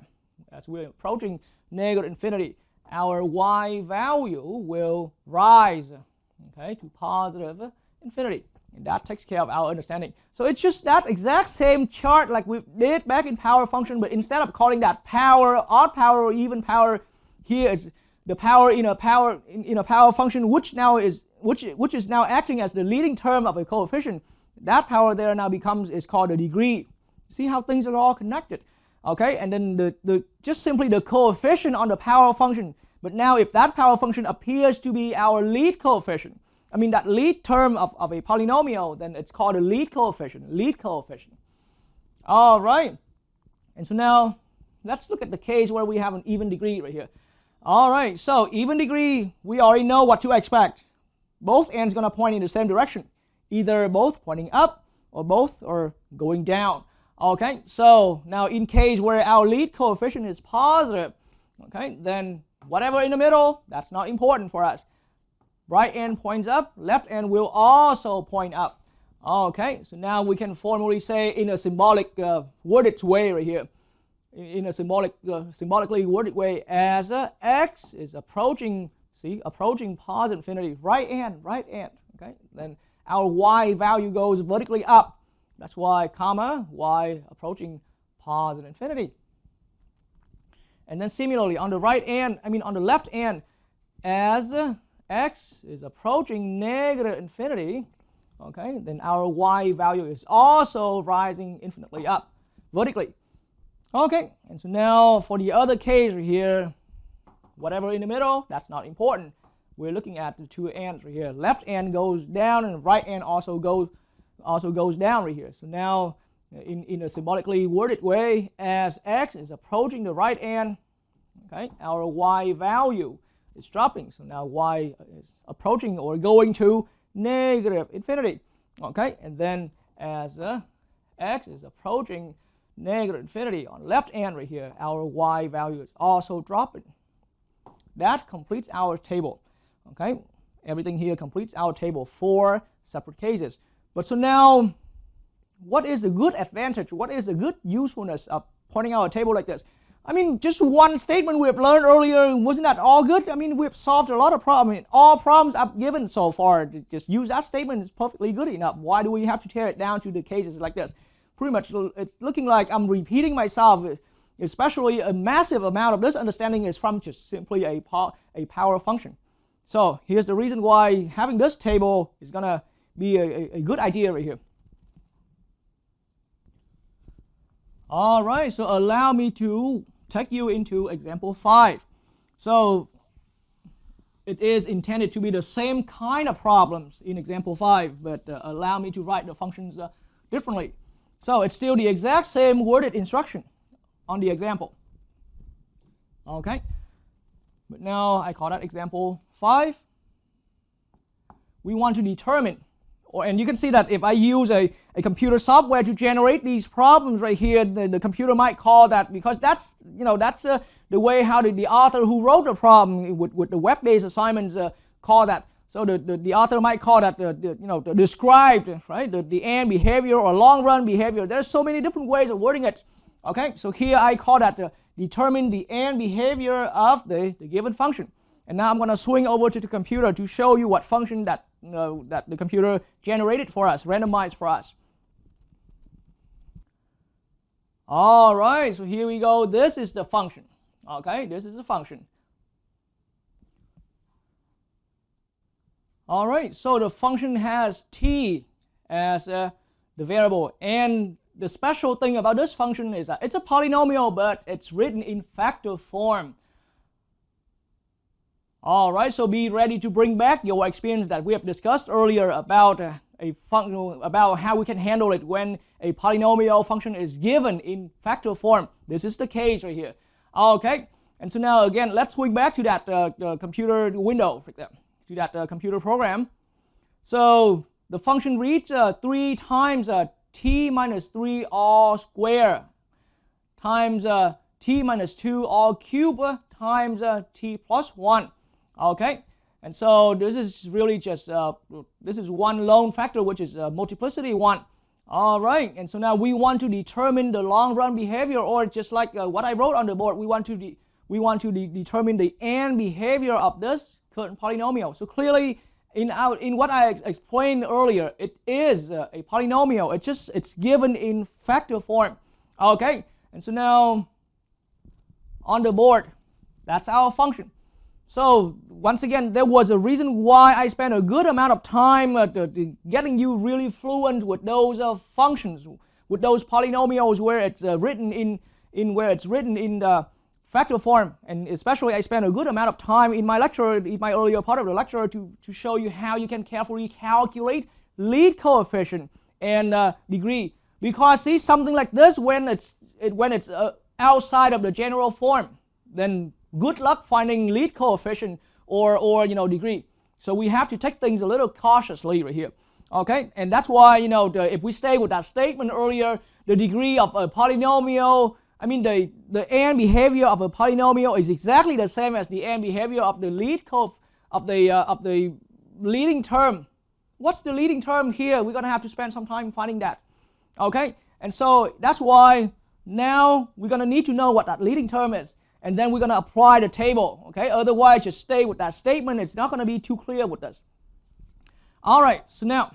as we're approaching negative infinity, our y value will rise, okay, to positive infinity. And that takes care of our understanding. So it's just that exact same chart like we did back in power function, but instead of calling that power, odd power, or even power, here is the power in a power function, which is now acting as the leading term of a coefficient. That power there now is called a degree. See how things are all connected. Okay, and then just simply the coefficient on the power function. But now if that power function appears to be our lead coefficient, I mean that lead term of a polynomial, then it's called a lead coefficient. All right, and so now let's look at the case where we have an even degree right here. All right, so even degree, we already know what to expect. Both ends going to point in the same direction, either both pointing up or both are going down. Okay, so now in case where our lead coefficient is positive, okay, then whatever in the middle, that's not important for us. Right end points up, left end will also point up. Okay, so now we can formally say in a symbolic worded way right here, in a symbolically worded way, as x is approaching, approaching positive infinity, right end, okay, then our y value goes vertically up. That's why, comma, y approaching positive infinity. And then similarly, on the on the left end, as x is approaching negative infinity, okay, then our y value is also rising infinitely up, vertically. Okay, and so now for the other case right here, whatever in the middle, that's not important. We're looking at the two ends right here. Left end goes down and right end also goes down right here. So now in a symbolically worded way, as x is approaching the right end, okay, our y value is dropping. So now y is approaching or going to negative infinity. Okay, and then as x is approaching negative infinity on the left end right here, our y value is also dropping. That completes our table. Okay, everything here completes our table, 4 separate cases. But so now, what is a good advantage? What is a good usefulness of pointing out a table like this? I mean, just one statement we have learned earlier, wasn't that all good? I mean, we've solved a lot of problems. I mean, all problems I've given so far, just use that statement, is perfectly good enough. Why do we have to tear it down to the cases like this? Pretty much, it's looking like I'm repeating myself, especially a massive amount of this understanding is from just simply a power function. So here's the reason why having this table is going to be a good idea right here. All right, so allow me to take you into example 5. So it is intended to be the same kind of problems in example 5, but allow me to write the functions differently. So it's still the exact same worded instruction on the example. Okay, but now I call that example 5. We want to determine, and you can see that if I use a computer software to generate these problems right here, the computer might call that, because that's the way how the author who wrote the problem with the web-based assignments call that. So the author might call that the described, right, the end behavior or long run behavior. There's so many different ways of wording it. Okay, so here I call that determine the end behavior of the given function. And now I'm going to swing over to the computer to show you what function that the computer generated for us, randomized for us. All right, so here we go. This is the function. Okay, this is the function. All right, so the function has t as the variable, and the special thing about this function is that it's a polynomial, but it's written in factor form. All right, so be ready to bring back your experience that we have discussed earlier about about how we can handle it when a polynomial function is given in factor form. This is the case right here. Okay, and so now again, let's swing back to that computer window, to that computer program. So the function reads 3 times t minus 3 all square times t minus 2 all cube times t plus 1. Okay, and so this is really just this is one lone factor, which is multiplicity 1. All right, and so now we want to determine the long run behavior, or just like what I wrote on the board, we want to determine the end behavior of this current polynomial. So clearly, in what I explained earlier, it is a polynomial. It's given in factor form. Okay, and so now on the board, that's our function. So once again, there was a reason why I spent a good amount of time getting you really fluent with those functions. with those polynomials where it's written in the factor form, and especially I spent a good amount of time in my lecture, in my earlier part of the lecture, to show you how you can carefully calculate lead coefficient and degree. Because see, something like this, when it's outside of the general form, then good luck finding lead coefficient or degree. So we have to take things a little cautiously right here. Okay, and that's why if we stay with that statement earlier, the degree of a polynomial, I mean the end behavior of a polynomial is exactly the same as the end behavior of the of the leading term. What's the leading term here? We're gonna have to spend some time finding that. Okay, and so that's why now we're gonna need to know what that leading term is, and then we're gonna apply the table. Okay, otherwise just stay with that statement. It's not gonna be too clear with us. All right, so now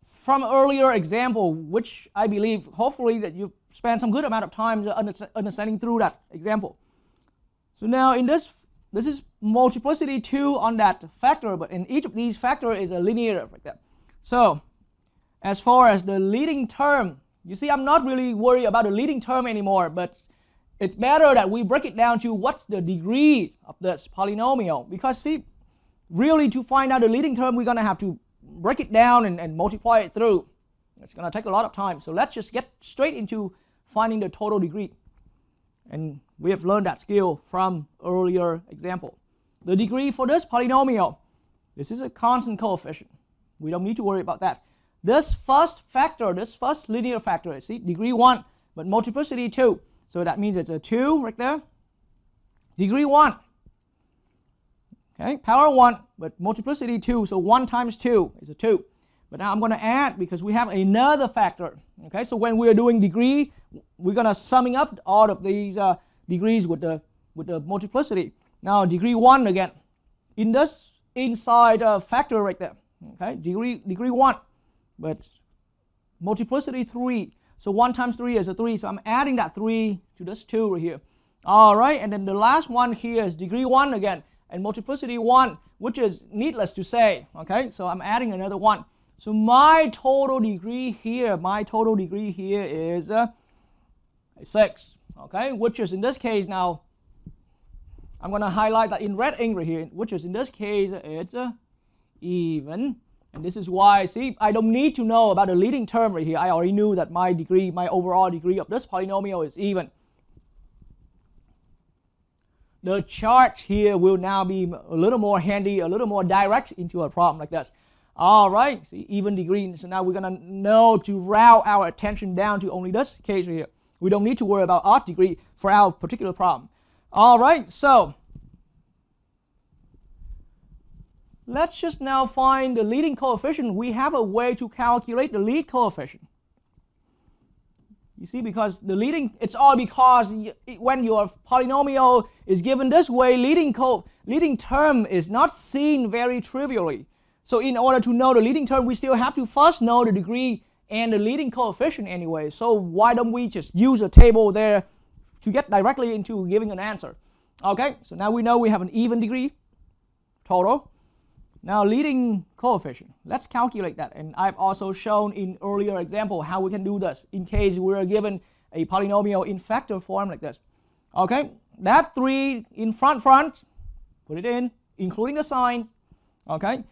from earlier example, which I believe hopefully that you spend some good amount of time understanding through that example. So now in this is multiplicity 2 on that factor, but in each of these factor is a linear like that. So as far as the leading term, you see I'm not really worried about the leading term anymore, but it's better that we break it down to what's the degree of this polynomial, because see, really to find out the leading term we're going to have to break it down and multiply it through. It's going to take a lot of time. So let's just get straight into finding the total degree. And we have learned that skill from earlier example. The degree for this polynomial, this is a constant coefficient. We don't need to worry about that. This first factor, this first linear factor, see, degree 1, but multiplicity 2. So that means it's a 2 right there. Degree 1. Okay, power 1, but multiplicity 2, so 1 times 2 is a 2. But now I'm going to add because we have another factor. Okay, so when we're doing degree, we're going to summing up all of these degrees with the multiplicity. Now degree 1 again, in this inside factor right there. Okay, degree 1, but multiplicity 3. So 1 times 3 is a 3, so I'm adding that 3 to this 2 right here. All right, and then the last one here is degree 1 again, and multiplicity 1, which is needless to say. Okay, so I'm adding another 1. So my total degree here is 6. Okay, which is in this case now, I'm going to highlight that in red ink right here, which is in this case it's even. And this is why, see, I don't need to know about the leading term right here. I already knew that my overall degree of this polynomial is even. The chart here will now be a little more handy, a little more direct into a problem like this. All right, see, even degree. So now we're going to know to route our attention down to only this case right here. We don't need to worry about odd degree for our particular problem. All right, so let's just now find the leading coefficient. We have a way to calculate the lead coefficient. You see, because the leading, it's all because when your polynomial is given this way, leading term is not seen very trivially. So in order to know the leading term, we still have to first know the degree and the leading coefficient anyway. So why don't we just use a table there to get directly into giving an answer? Okay, so now we know we have an even degree total. Now leading coefficient, let's calculate that. And I've also shown in earlier example how we can do this in case we're given a polynomial in factor form like this. Okay, that 3 in front, put it in, including the sign. Okay,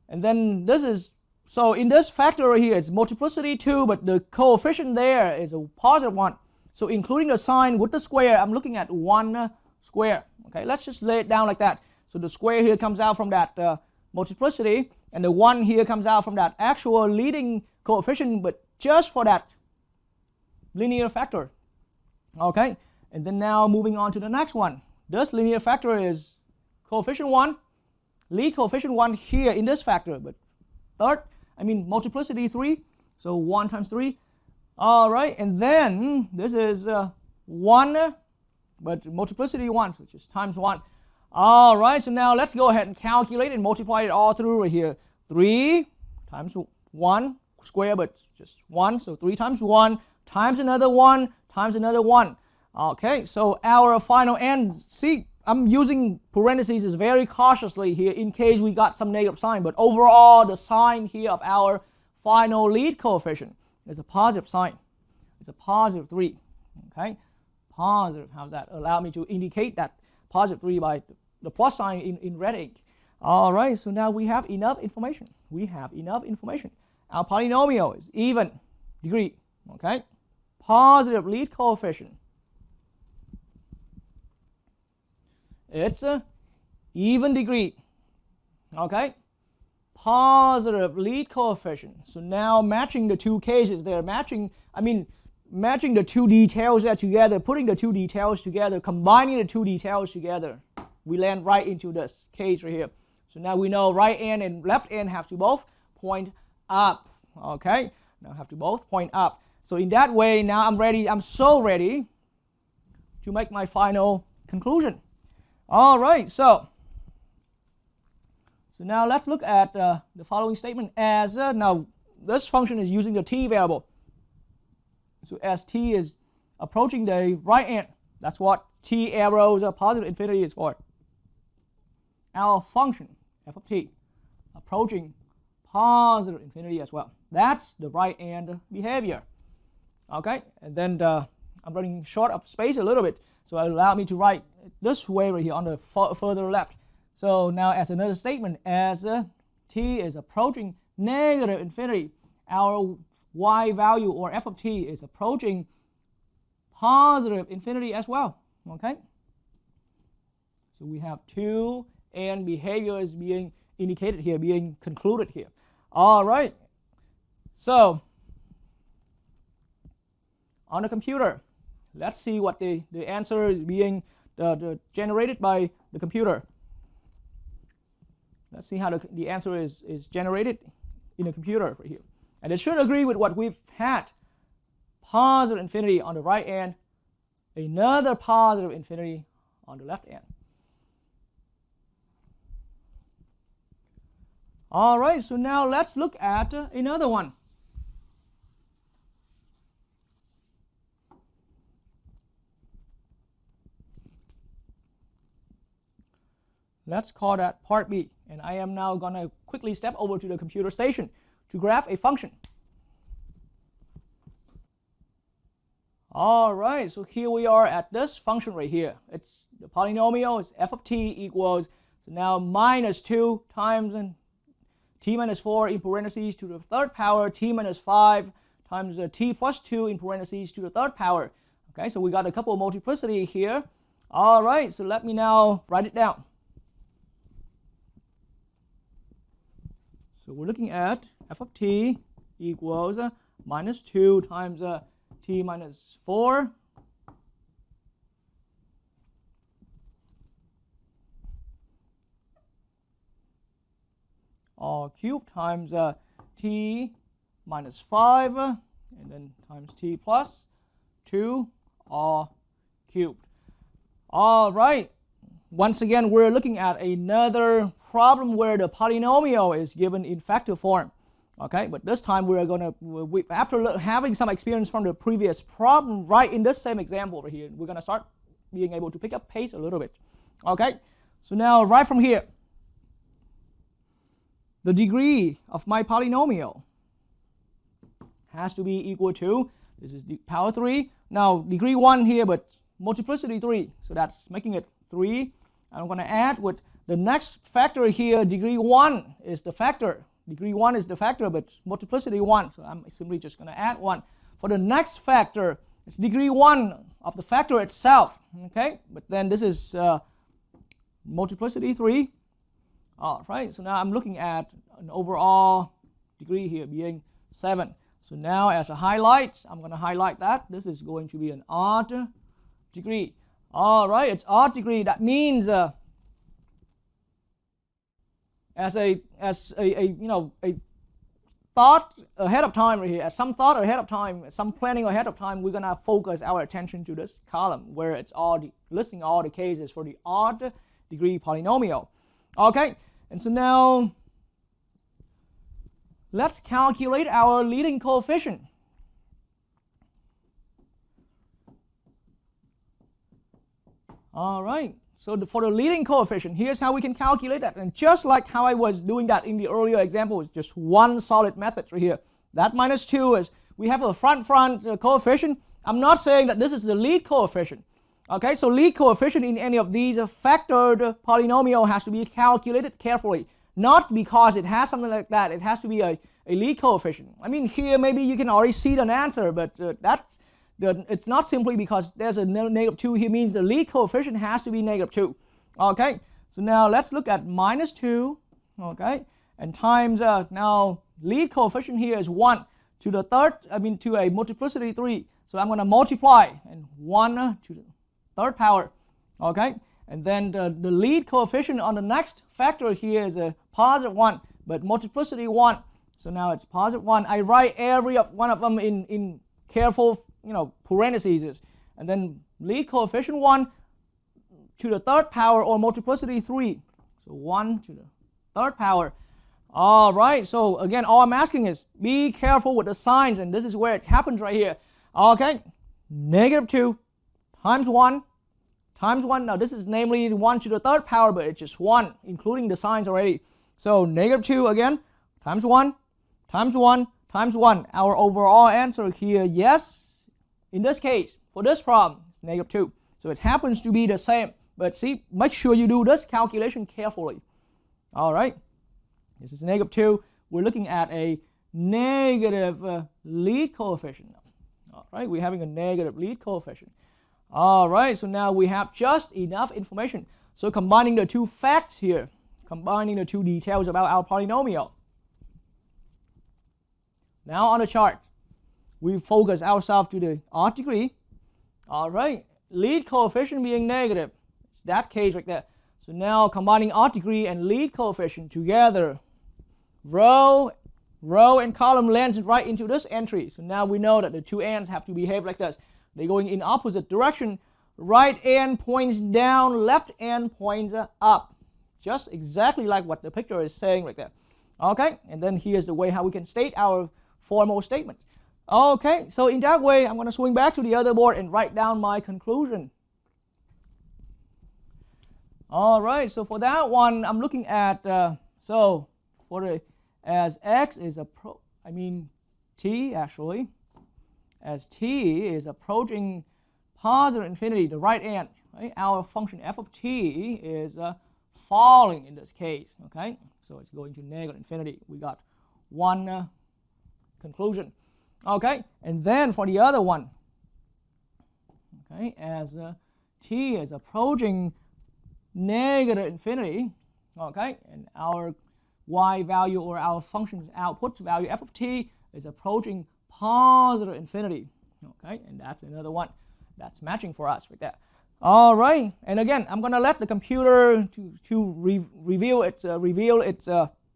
and then this is, so in this factor right here, it's multiplicity 2, but the coefficient there is a positive 1. So including the sign with the square, I'm looking at 1 square. Okay, let's just lay it down like that. So the square here comes out from that multiplicity, and the 1 here comes out from that actual leading coefficient, but just for that linear factor. Okay, and then now moving on to the next one. This linear factor is coefficient 1, lead coefficient 1 here in this factor, but multiplicity 3, so 1 times 3. All right, and then this is 1, but multiplicity 1, so just times 1. All right, so now let's go ahead and calculate and multiply it all through right here. 3 times 1 square, but just 1, so 3 times 1 times another 1 times another 1. Okay, so our final end, see, I'm using parentheses very cautiously here in case we got some negative sign, but overall the sign here of our final lead coefficient is a positive sign. It's a positive 3. Okay, positive. How's that? Allow me to indicate that positive 3 by the plus sign in red ink. All right, so now we have enough information. We have enough information. Our polynomial is even degree. Okay, positive lead coefficient. It's a even degree. Okay, positive lead coefficient. So now matching the two cases there, matching the two details there together, putting the two details together, combining the two details together, we land right into this case right here. So now we know right end and left end have to both point up. Okay, now have to both point up. So in that way, now I'm ready. I'm so ready to make my final conclusion. All right, so now let's look at the following statement as now this function is using the t variable. So as t is approaching the right end, that's what t arrows positive infinity is for. Our function f of t approaching positive infinity as well. That's the right end behavior. Okay, and then I'm running short of space a little bit, so it allowed me to write this way right here on the further left. So now as another statement, as t is approaching negative infinity, our y value or f of t is approaching positive infinity as well. Okay, so we have two and behaviors being indicated here, being concluded here. All right, so on the computer, let's see what the answer is being generated by the computer. Let's see how the answer is generated in the computer right here. And it should agree with what we've had. Positive infinity on the right end, another positive infinity on the left end. All right, so now let's look at another one. Let's call that part B. And I am now going to quickly step over to the computer station to graph a function. All right, so here we are at this function right here. It's the polynomial is f of t equals, so now minus 2 times t minus 4 in parentheses to the third power, t minus 5 times t plus 2 in parentheses to the third power. Okay, so we got a couple of multiplicity here. All right, so let me now write it down. So we're looking at f of t equals minus 2 times t minus 4 all cubed times t minus 5 and then times t plus 2 all cubed. All right. Once again, we're looking at another problem where the polynomial is given in factor form. Okay, but this time we're going to, after having some experience from the previous problem, right in this same example over here, we're going to start being able to pick up pace a little bit. Okay, so now right from here, the degree of my polynomial has to be equal to, this is the power 3. Now degree 1 here, but multiplicity 3, so that's making it 3. I'm going to add with the next factor here, degree 1 is the factor. Degree 1 is the factor, but multiplicity 1, so I'm simply just going to add 1. For the next factor, it's degree 1 of the factor itself, okay? But then this is multiplicity 3. All right, so now I'm looking at an overall degree here being 7. So now as a highlight, I'm going to highlight that. This is going to be an odd degree. All right, it's odd degree. That means as a thought ahead of time right here, as some thought ahead of time, some planning ahead of time, we're gonna focus our attention to this column where it's listing all the cases for the odd degree polynomial. Okay, and so now let's calculate our leading coefficient. All right, so for the leading coefficient, here's how we can calculate that. And just like how I was doing that in the earlier example, it's just one solid method right here. That minus 2 is, we have a front coefficient. I'm not saying that this is the lead coefficient. Okay, so lead coefficient in any of these factored polynomial has to be calculated carefully. Not because it has something like that. It has to be a lead coefficient. I mean, here maybe you can already see an answer, but it's not simply because there's a negative 2 here means the lead coefficient has to be negative 2. Okay, so now let's look at minus 2. Okay, and times, now lead coefficient here is 1 to the third, to a multiplicity 3. So I'm going to multiply, and 1 to the third power. Okay, and then the lead coefficient on the next factor here is a positive 1, but multiplicity 1. So now it's positive 1. I write every one of them in careful, parentheses. And then lead coefficient 1 to the third power, or multiplicity 3. So 1 to the third power. All right, so again, all I'm asking is be careful with the signs, and this is where it happens right here. Okay, negative 2 times 1 times 1. Now this is namely 1 to the third power, but it's just 1, including the signs already. So negative 2 again, times 1, times 1, times 1. Our overall answer here, yes, in this case, for this problem, it's negative 2. So it happens to be the same. But see, make sure you do this calculation carefully. All right, this is negative 2. We're looking at a negative lead coefficient. All right, we're having a negative lead coefficient. All right, so now we have just enough information. So combining the two facts here, combining the two details about our polynomial. Now on the chart, we focus ourselves to the odd degree. All right, lead coefficient being negative. It's that case right there. So now combining odd degree and lead coefficient together, row and column lands right into this entry. So now we know that the two ends have to behave like this. They're going in opposite direction. Right end points down, left end points up. Just exactly like what the picture is saying right there. Okay, and then here's the way how we can state our formal statement. Okay, so in that way, I'm going to swing back to the other board and write down my conclusion. All right, so for that one, I'm looking at, as x is t actually, as t is approaching positive infinity, the right end, right? Our function f of t is falling in this case, okay? So it's going to negative infinity. We got one conclusion, okay? And then for the other one, okay, as t is approaching negative infinity, okay, and our y value or our function's output value f of t is approaching positive infinity, okay, and that's another one that's matching for us right there. All right, and again, I'm going to let the computer reveal its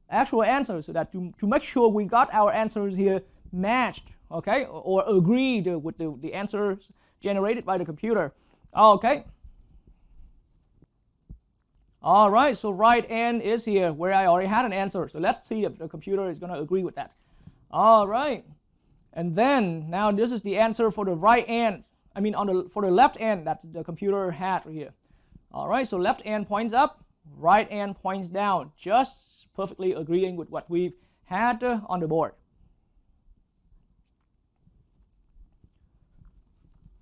actual answer, so that to make sure we got our answers here matched, okay, or agreed with the answers generated by the computer. Okay. All right, so right end is here where I already had an answer. So let's see if the computer is going to agree with that. All right, and then now this is the answer for the right end. For the left end that the computer had right here. All right, so left end points up, right end points down, just perfectly agreeing with what we've had on the board.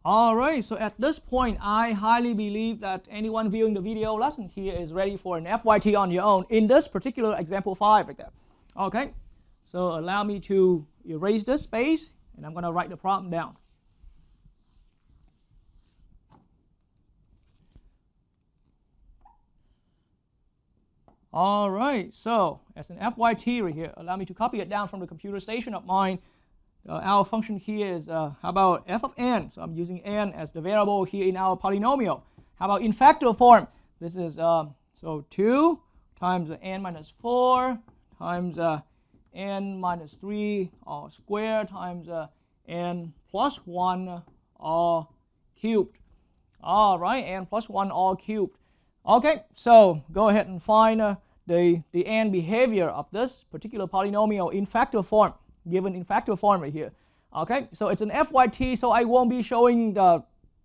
All right, so at this point, I highly believe that anyone viewing the video lesson here is ready for an FYT on your own in this particular example 5 right there. Okay, so allow me to erase this space, and I'm going to write the problem down. All right, so as an FYT right here, allow me to copy it down from the computer station of mine. Our function here is, how about f of n? So I'm using n as the variable here in our polynomial. How about in factor form? This is, so 2 times n minus 4 times n minus 3 all squared times n plus 1 all cubed. All right, n plus 1 all cubed. Okay, so go ahead and find the n behavior of this particular polynomial in factor form, given in factor form right here. Okay, so it's an FYT, so I won't be showing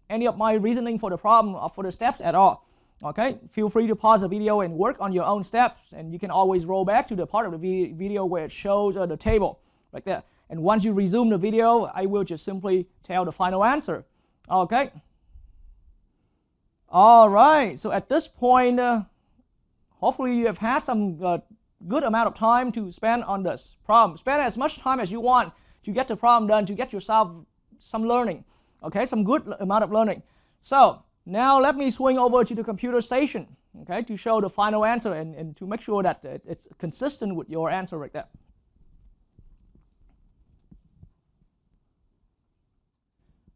any of my reasoning for the problem or for the steps at all. Okay, feel free to pause the video and work on your own steps, and you can always roll back to the part of the video where it shows the table right there. And once you resume the video, I will just simply tell the final answer. Okay. All right. So at this point, hopefully you have had some good amount of time to spend on this problem. Spend as much time as you want to get the problem done, to get yourself some learning. Okay, some good amount of learning. So now let me swing over to the computer station, okay, to show the final answer and to make sure that it's consistent with your answer right there.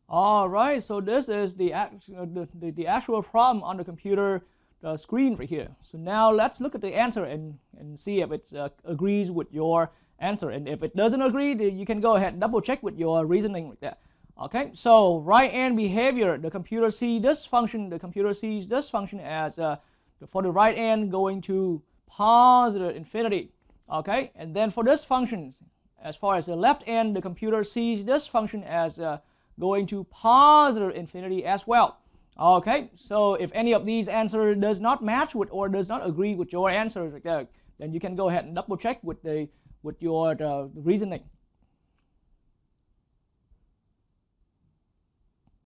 All right, so this is the actual problem on the computer screen right here. So now let's look at the answer and see if it agrees with your answer. And if it doesn't agree, you can go ahead and double check with your reasoning right there. Okay, so right-hand behavior, the computer sees this function. The computer sees this function as for the right hand going to positive infinity. Okay, and then for this function, as far as the left end, the computer sees this function as going to positive infinity as well. Okay, so if any of these answers does not match with or does not agree with your answer, then you can go ahead and double check with your reasoning.